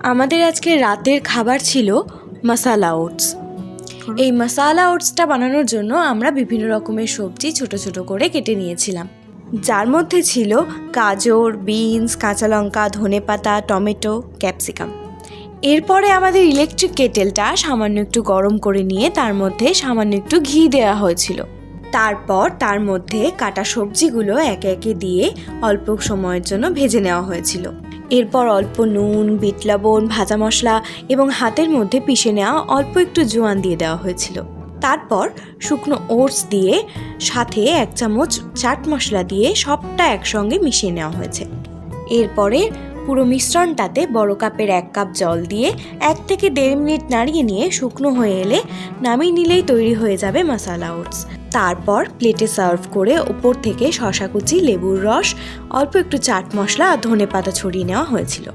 আমাদের আজকে রাতের খাবার ছিল মশালা ওটস। এই মশালা ওটসটা বানানোর জন্য আমরা বিভিন্ন রকমের সবজি ছোট ছোট করে কেটে নিয়েছিলাম, যার মধ্যে ছিল গাজর, বিনস, কাঁচা লঙ্কা, ধনেপাতা, টমেটো, ক্যাপসিকাম। এরপরে আমাদের ইলেকট্রিক কেটেলটা সামান্য একটু গরম করে নিয়ে তার মধ্যে সামান্য একটু ঘি দেওয়া হয়েছিল। তারপর তার মধ্যে কাটা সবজিগুলো একে একে দিয়ে অল্প সময়ের জন্য ভেজে নেওয়া হয়েছিল। এরপর অল্প নুন, বিট লবণ, ভাজা মশলা এবং হাতের মধ্যে পিষে নেওয়া অল্প একটু জোয়ান দিয়ে দেওয়া হয়েছিল। তারপর শুকনো ওটস দিয়ে সাথে 1 চামচ চাট মশলা দিয়ে সবটা একসঙ্গে মিশিয়ে নেওয়া হয়েছে। এরপরে পুরো মিশ্রণটাতে বড় কাপের 1 কাপ জল দিয়ে 1 থেকে 1.5 মিনিট নাড়িয়ে নিয়ে শুকনো হয়ে এলে নামিয়ে নিলেই তৈরি হয়ে যাবে মশালা ওটস। তারপর প্লেটে সার্ভ করে ওপর থেকে শসা কুচি, লেবুর রস, অল্প একটু চাট মশলা আর ধনেপাতা ছড়িয়ে নেওয়া হয়েছিল।